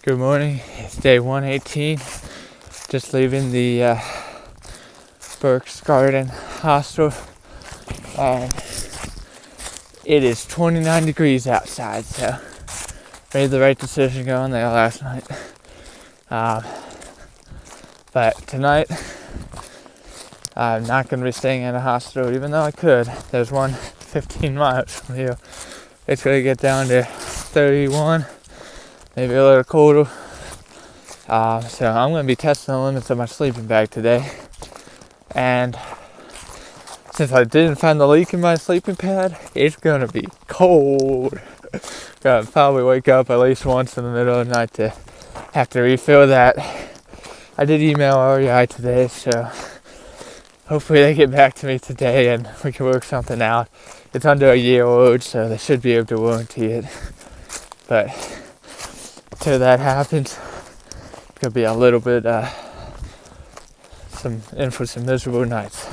Good morning. It's day 118. Just leaving the Burke's Garden Hostel. It is 29 degrees outside, so made the right decision going there last night. But tonight, I'm not going to be staying in a hostel, even though I could. There's one 15 miles from here. It's going to get down to 31, maybe a little colder. So I'm going to be testing the limits of my sleeping bag today. And since I didn't find the leak in my sleeping pad, it's going to be cold. Gonna probably wake up at least once in the middle of the night to have to refill that. I did email REI today, so hopefully they get back to me today and we can work something out. It's under a year old, so they should be able to warranty it. But until that happens, it's gonna be a little bit some miserable nights.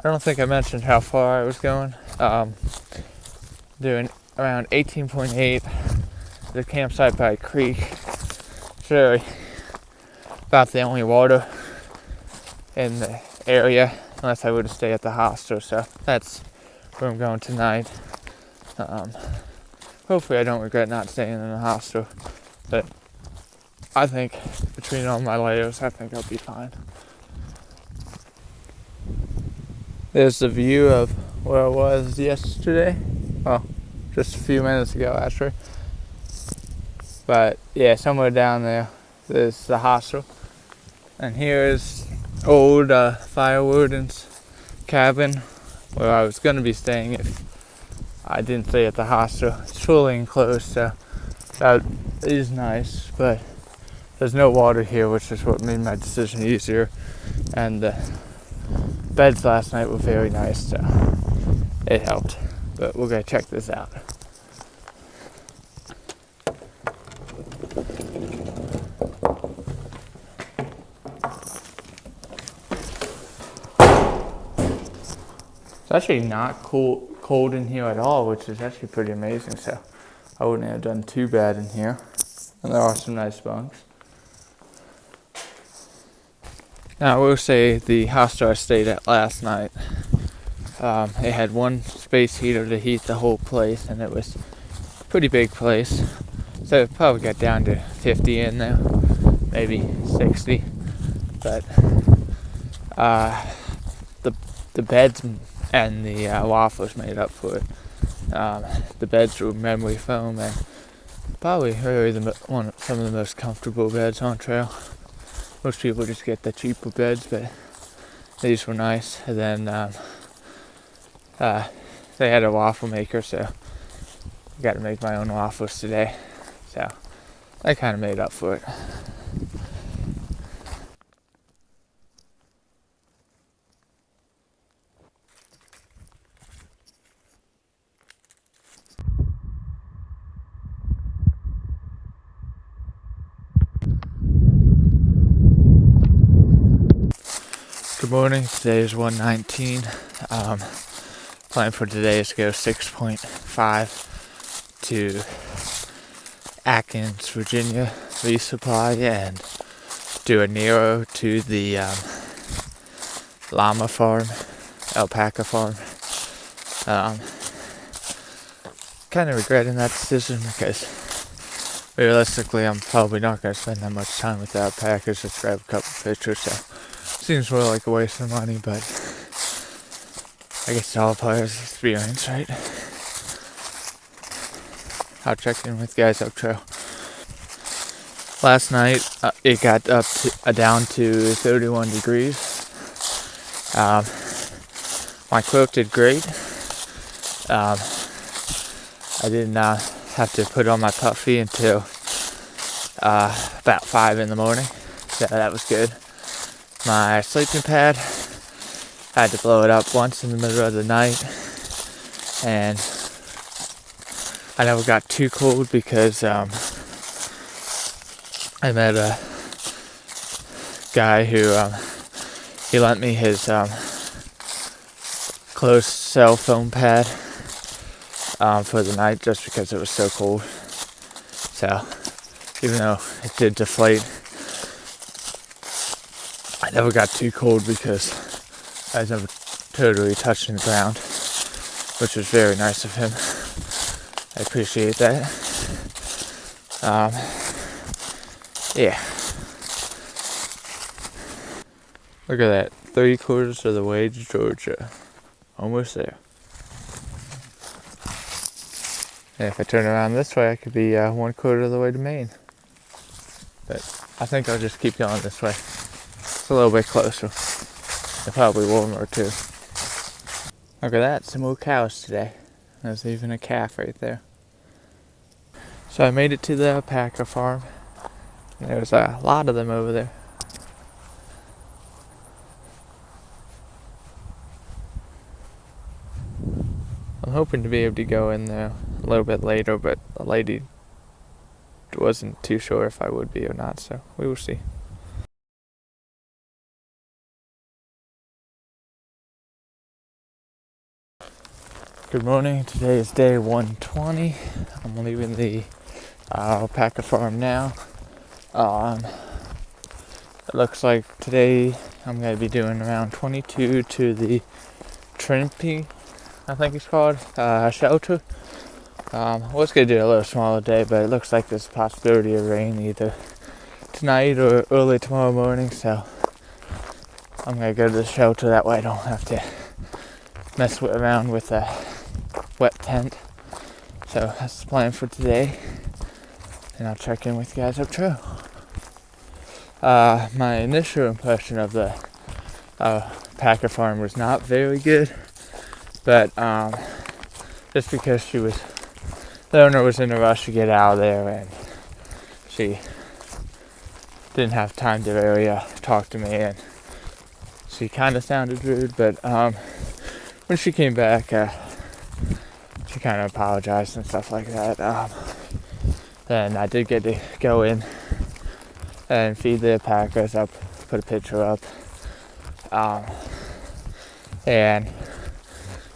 I don't think I mentioned how far I was going. Doing around 18.8. The campsite by a creek. It's really about the only water in the area, unless I would have stayed at the hostel. So that's where I'm going tonight. Hopefully I don't regret not staying in the hostel, but I think between all my layers, I think I'll be fine. There's the view of where I was yesterday. Oh, just a few minutes ago, actually. But yeah, somewhere down there is the hostel. And here is old Firewood's cabin where I was going to be staying if I didn't stay at the hostel. It's fully enclosed, so that is nice, but there's no water here, which is what made my decision easier. And the beds last night were very nice, so it helped. But we're going to check this out. It's actually not cold in here at all, which is actually pretty amazing, so I wouldn't have done too bad in here. And there are some nice bunks. Now I will say the hostel I stayed at last night, it had one space heater to heat the whole place, and it was a pretty big place. So it probably got down to 50 in there, maybe 60. But the beds and the waffles made up for it. The beds were memory foam and probably really some of the most comfortable beds on trail. Most people just get the cheaper beds, but these were nice. And then they had a waffle maker, so I got to make my own waffles today. So I kind of made up for it. Good morning. Today is 119. Plan for today is to go 6.5 to Atkins, Virginia, resupply, and do a Nero to the llama farm, alpaca farm. Kind of regretting that decision because realistically I'm probably not going to spend that much time with the alpacas. Just grab a couple pictures, so seems more like a waste of money, but I guess it's all part of the experience, right? I'll check in with guys up trail. Last night it got down to 31 degrees. My quilt did great. I didn't have to put on my puffy until about 5 in the morning, so that was good. My sleeping pad, I had to blow it up once in the middle of the night, and I never got too cold because I met a guy who he lent me his closed cell foam pad for the night just because it was so cold. So even though it did deflate, I never got too cold because I was never totally touching the ground, which was very nice of him. I appreciate that. Yeah. Look at that. 3/4 of the way to Georgia. Almost there. And if I turn around this way, I could be 1/4 of the way to Maine. But I think I'll just keep going this way. It's a little bit closer. And probably warmer too. Look at that. Some more cows today. There's even a calf right there. So I made it to the alpaca farm. There's a lot of them over there. I'm hoping to be able to go in there a little bit later, but the lady wasn't too sure if I would be or not, so we will see. Good morning. Today is day 120. I'm leaving the alpaca farm now. It looks like today I'm going to be doing around 22 to the Trinity, I think it's called, shelter. I was going to do a little smaller day, but it looks like there's a possibility of rain either tonight or early tomorrow morning, so I'm going to go to the shelter. That way I don't have to mess around with a wet tent. So that's the plan for today, and I'll check in with you guys up trail. My initial impression of the alpaca farm was not very good, but just because the owner was in a rush to get out of there, and she didn't have time to really talk to me, and she kind of sounded rude, but when she came back, she kind of apologized and stuff like that. Then I did get to go in and feed the alpacas up, put a picture up, and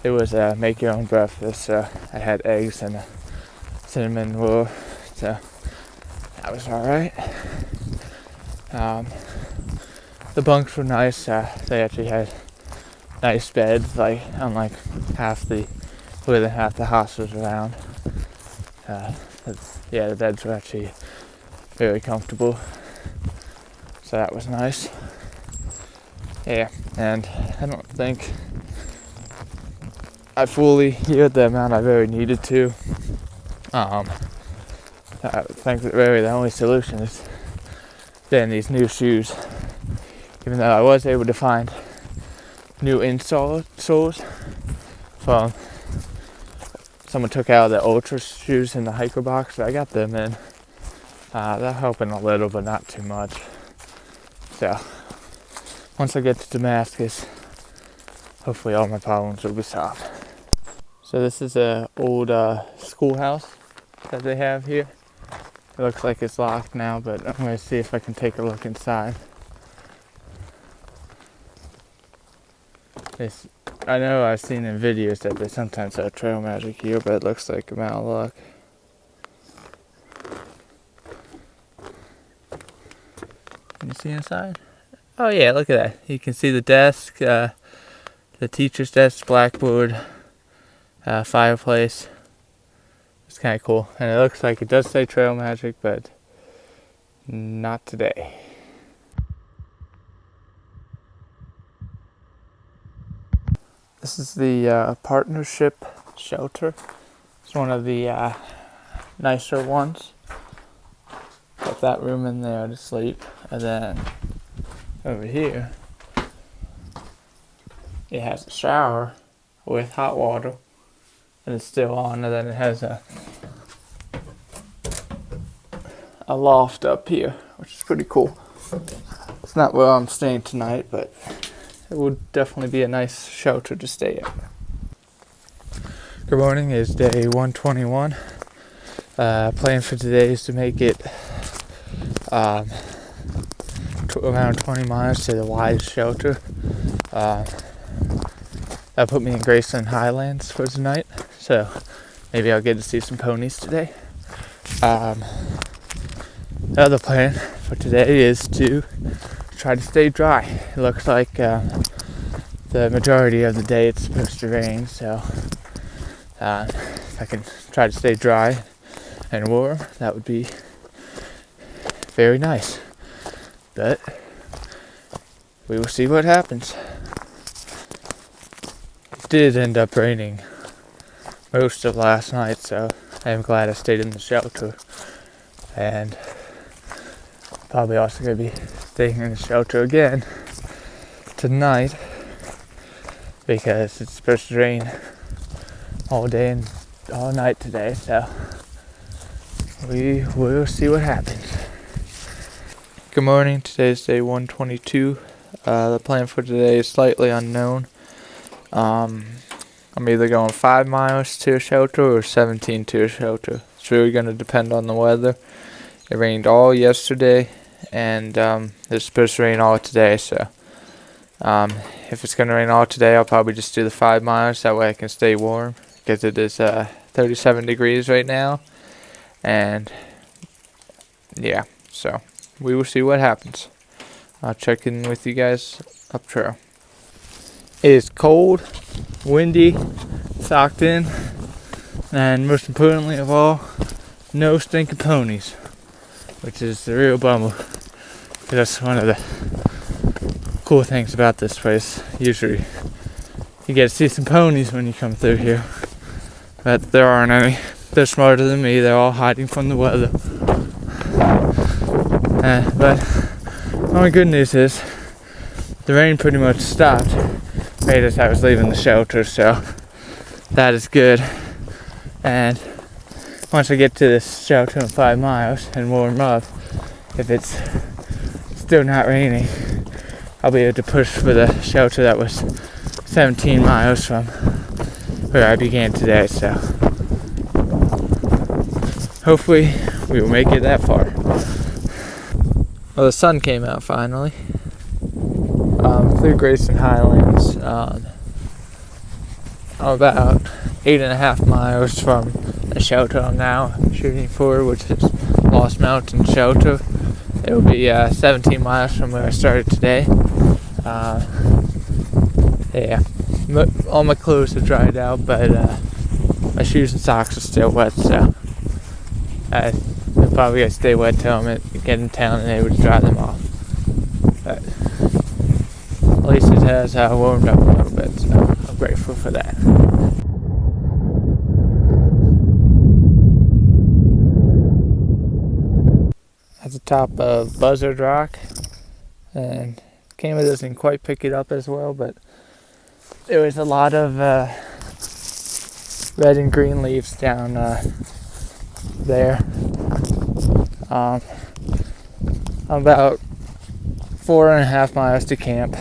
it was a make your own breakfast. So I had eggs and a cinnamon roll, so that was alright. The bunks were nice. They actually had nice beds, like unlike more than half the hostels around. The beds were actually very comfortable, so that was nice. Yeah, and I don't think I fully healed the amount I really needed to. I think that really the only solution is getting these new shoes. Even though I was able to find new insoles from someone took out the Ultra shoes in the hiker box, but I got them in. They're helping a little, but not too much. So once I get to Damascus, hopefully all my problems will be solved. So this is an old schoolhouse that they have here. It looks like it's locked now, but I'm going to see if I can take a look inside. I know I've seen in videos that they sometimes have trail magic here, but it looks like I'm out of luck. Can you see inside? Oh yeah, look at that. You can see the desk, the teacher's desk, blackboard, fireplace. It's kind of cool. And it looks like it does say trail magic, but not today. This is the partnership shelter. It's one of the nicer ones. Got that room in there to sleep. And then over here, it has a shower with hot water. And it's still on. And then it has a loft up here, which is pretty cool. It's not where I'm staying tonight, but it would definitely be a nice shelter to stay at. Good morning, it's day 121. Plan for today is to make it around 20 miles to the widest shelter. That put me in Graceland Highlands for tonight, so maybe I'll get to see some ponies today. The other plan for today is to try to stay dry. It looks like the majority of the day it's supposed to rain, so if I can try to stay dry and warm, that would be very nice. But we will see what happens. It did end up raining most of last night, so I am glad I stayed in the shelter. And probably also going to be staying in the shelter again tonight because it's supposed to rain all day and all night today, so we will see what happens. Good morning, today's day 122. The plan for today is slightly unknown. I'm either going 5 miles to a shelter or 17 to a shelter. It's really going to depend on the weather. It rained all yesterday, and it's supposed to rain all today, so if it's going to rain all today, I'll probably just do the 5 miles. That way I can stay warm, because it is 37 degrees right now, and yeah, so we will see what happens. I'll check in with you guys up trail. It is cold, windy, socked in, and most importantly of all, no stinking ponies, which is the real bummer. That's one of the cool things about this place. Usually you get to see some ponies when you come through here, but there aren't any. They're smarter than me. They're all hiding from the weather. But the only good news is the rain pretty much stopped right as I was leaving the shelter, so that is good. And once I get to this shelter in 5 miles and warm up, if it's still not raining, I'll be able to push for the shelter that was 17 miles from where I began today, so hopefully we will make it that far. Well, the sun came out finally. Through Grayson Highlands. I'm about 8.5 miles from the shelter I'm now shooting for, which is Lost Mountain Shelter. It will be 17 miles from where I started today. Yeah, all my clothes are dried out, but my shoes and socks are still wet, so they're probably gonna stay wet till I get in town and able to dry them off. But at least it has warmed up a little bit, so I'm grateful for that. At the top of Buzzard Rock, and camera doesn't quite pick it up as well, but there was a lot of red and green leaves down there. I'm about 4.5 miles to camp.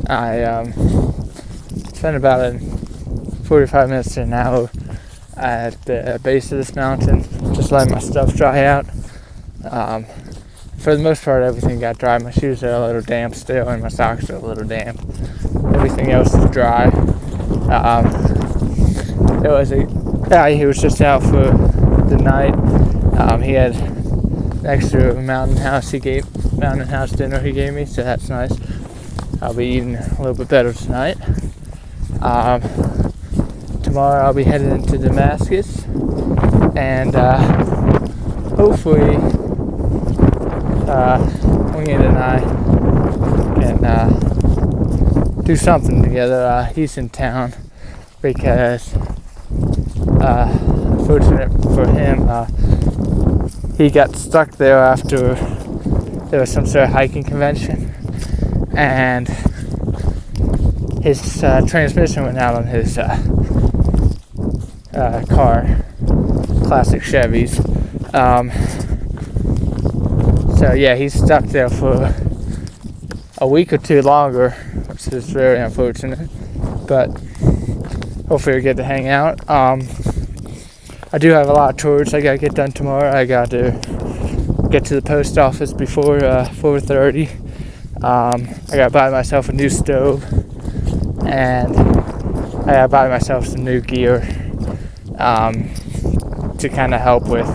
I spent about 45 minutes to an hour at the base of this mountain, just letting my stuff dry out. For the most part, everything got dry. My shoes are a little damp still, and my socks are a little damp. Everything else is dry. There was a guy who was just out for the night. He had next to a mountain house dinner he gave me, so that's nice. I'll be eating a little bit better tonight. Tomorrow I'll be headed into Damascus, and hopefully Wingate and I can do something together. He's in town because fortunate for him, he got stuck there after there was some sort of hiking convention, and his transmission went out on his car, classic Chevys. So yeah, he's stuck there for a week or two longer, which is very unfortunate, but hopefully we'll get to hang out. I do have a lot of chores I gotta get done tomorrow. I got to get to the post office before 4:30. I gotta buy myself a new stove, and I gotta buy myself some new gear to kind of help with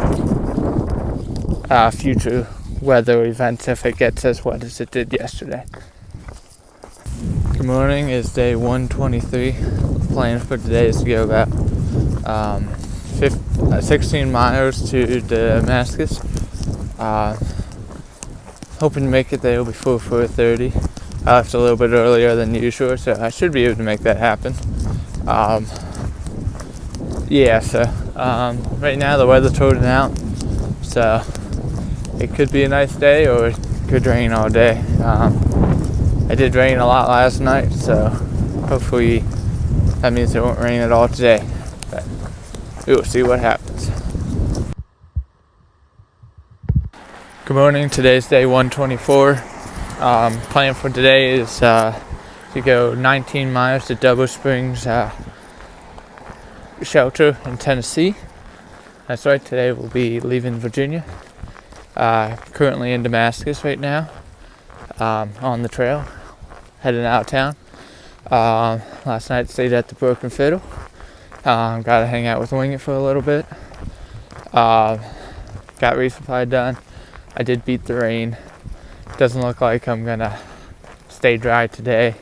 future weather events if it gets as wet as it did yesterday. Good morning. It's day 123. Plan for today is to go about 16 miles to Damascus. Hoping to make it there before 4:30. I left a little bit earlier than usual, so I should be able to make that happen. Right now the weather's holding out, so it could be a nice day or it could rain all day. It did rain a lot last night, so hopefully that means it won't rain at all today. But we will see what happens. Good morning. Today's day 124. Plan for today is to go 19 miles to Double Springs Shelter in Tennessee. That's right. Today we'll be leaving Virginia. Currently in Damascus right now, on the trail, heading out of town. Last night stayed at the Broken Fiddle. Got to hang out with Wing It for a little bit. Got resupply done. I did beat the rain. Doesn't look like I'm gonna stay dry today.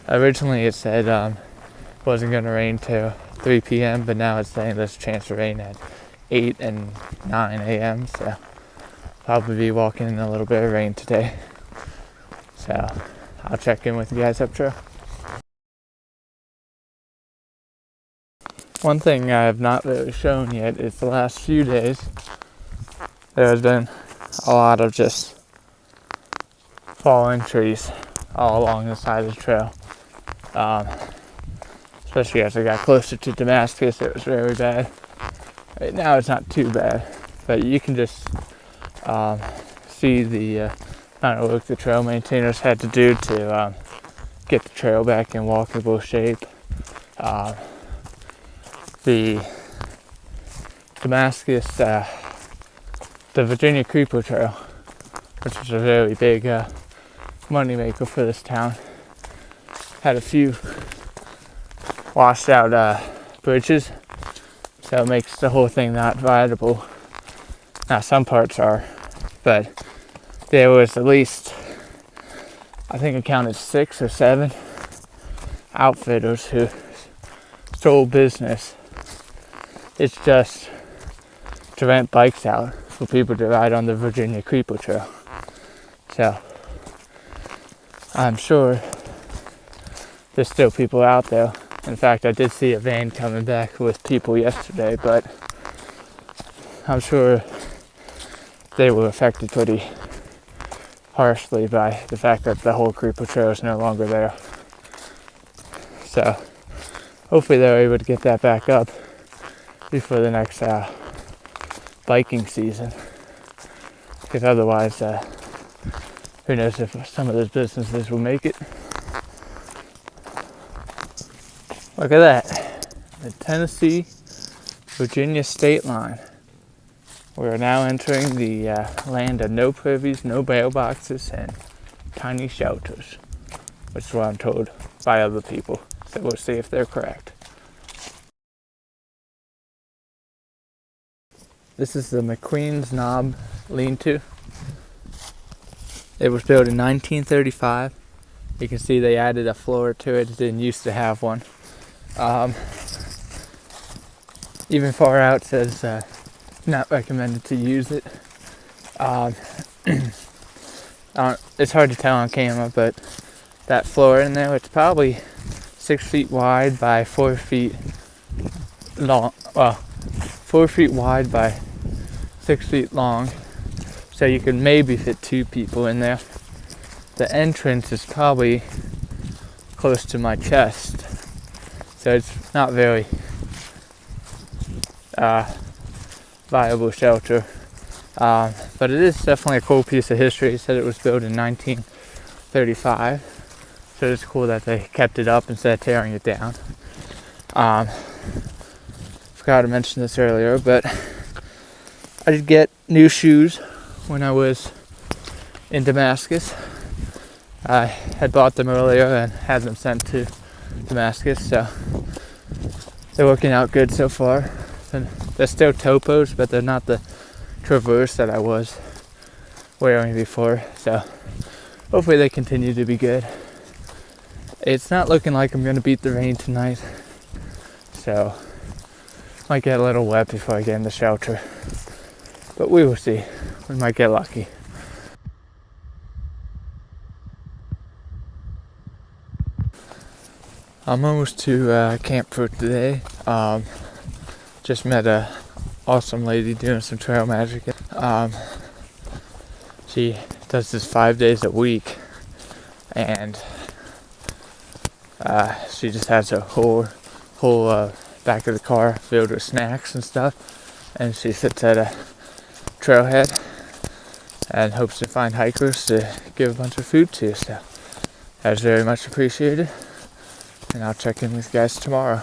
Originally it said wasn't gonna rain till 3 p.m. but now it's saying there's a chance of rain at 8 and 9 a.m. so probably be walking in a little bit of rain today. So I'll check in with you guys up trail. One thing I have not really shown yet is the last few days there has been a lot of just fallen trees all along the side of the trail. Especially as I got closer to Damascus, it was very bad. Right now it's not too bad, but you can just see the amount of work the trail maintainers had to do to get the trail back in walkable shape. The Damascus, the Virginia Creeper Trail, which is a very big money maker for this town, had a few washed out bridges, so it makes the whole thing not viable. Now some parts are, but there was at least, I think I counted 6 or 7 outfitters who stole business. It's just to rent bikes out for people to ride on the Virginia Creeper Trail. So I'm sure there's still people out there. In fact, I did see a van coming back with people yesterday, but I'm sure they were affected pretty harshly by the fact that the whole Creeper Trail is no longer there. So hopefully they're able to get that back up before the next biking season, because otherwise who knows if some of those businesses will make it. Look at that, the Tennessee-Virginia state line. We are now entering the land of no privies, no mailboxes, and tiny shelters, which is what I'm told by other people. So we'll see if they're correct. This is the McQueen's Knob lean-to. It was built in 1935. You can see they added a floor to it. It didn't used to have one. Even far out says not recommended to use it. It's hard to tell on camera, but that floor in there, it's probably 6 feet wide by 4 feet long. Well, 4 feet wide by 6 feet long, so you could maybe fit 2 people in there. The entrance is probably close to my chest, so it's not very viable shelter, but it is definitely a cool piece of history. It said it was built in 1935, so it's cool that they kept it up instead of tearing it down. Forgot to mention this earlier, but I did get new shoes when I was in Damascus. I had bought them earlier and had them sent to Damascus, so they're working out good so far. And they're still Topos, but they're not the traverse that I was wearing before. So hopefully they continue to be good. It's not looking like I'm gonna beat the rain tonight, so might get a little wet before I get in the shelter, but we will see. We might get lucky. I'm almost to camp for today. Just met a awesome lady doing some trail magic. She does this 5 days a week, and she just has a whole back of the car filled with snacks and stuff, and she sits at a trailhead and hopes to find hikers to give a bunch of food to. So that's very much appreciated, and I'll check in with you guys tomorrow.